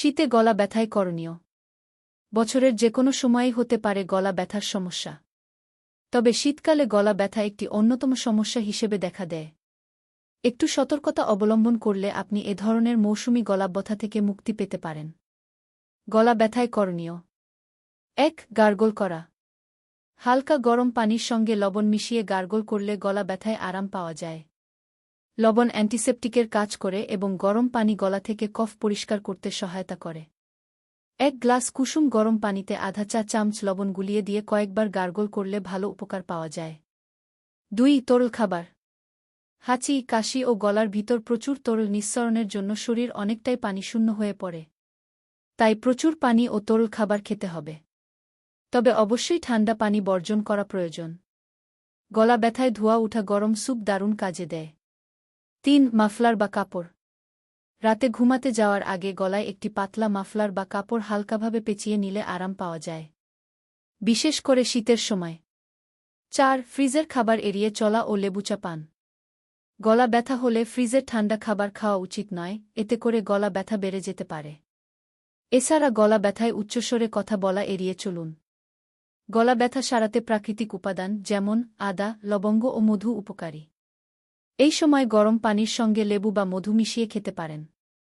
শীতে গলা ব্যথায় করণীয়। বছরের যেকোনো সময়েই হতে পারে গলা ব্যথার সমস্যা। তবে শীতকালে গলা ব্যথা একটি অন্যতম সমস্যা হিসেবে দেখা দেয়। একটু সতর্কতা অবলম্বন করলে আপনি এ ধরনের মৌসুমি গলা ব্যথা থেকে মুক্তি পেতে পারেন। গলা ব্যথায় করণীয়: ১. গার্গল করা। হালকা গরম পানির সঙ্গে লবণ মিশিয়ে গার্গল করলে গলা ব্যথায় আরাম পাওয়া যায়। লবণ অ্যান্টিসেপটিকের কাজ করে এবং গরম পানি গলা থেকে কফ পরিষ্কার করতে সহায়তা করে। ১ গ্লাস কুসুম গরম পানিতে আধা চা চামচ লবণ গুলিয়ে দিয়ে কয়েকবার গার্গল করলে ভালো উপকার পাওয়া যায়। ২. তরল খাবার। হাঁচি, কাশি ও গলার ভিতর প্রচুর তরল নিঃসরণের জন্য শরীর অনেকটাই পানিশূন্য হয়ে পড়ে। তাই প্রচুর পানি ও তরল খাবার খেতে হবে। তবে অবশ্যই ঠান্ডা পানি বর্জন করা প্রয়োজন। গলা ব্যথায় ধোয়া ওঠা গরম স্যুপ দারুণ কাজে দেয়। ৩. মাফলার বা কাপড়। রাতে ঘুমাতে যাওয়ার আগে গলায় একটি পাতলা মাফলার বা কাপড় হালকাভাবে পেঁচিয়ে নিলে আরাম পাওয়া যায়, বিশেষ করে শীতের সময়। ৪. ফ্রিজের খাবার এড়িয়ে চলা ও লেবুচা পান। গলা ব্যথা হলে ফ্রিজের ঠান্ডা খাবার খাওয়া উচিত নয়, এতে করে গলা ব্যথা বেড়ে যেতে পারে। এছাড়া গলা ব্যথায় উচ্চস্বরে কথা বলা এড়িয়ে চলুন। গলা ব্যথা সারাতে প্রাকৃতিক উপাদান যেমন আদা, লবঙ্গ ও মধু উপকারী। এই সময় গরম পানির সঙ্গে লেবু বা মধু মিশিয়ে খেতে পারেন।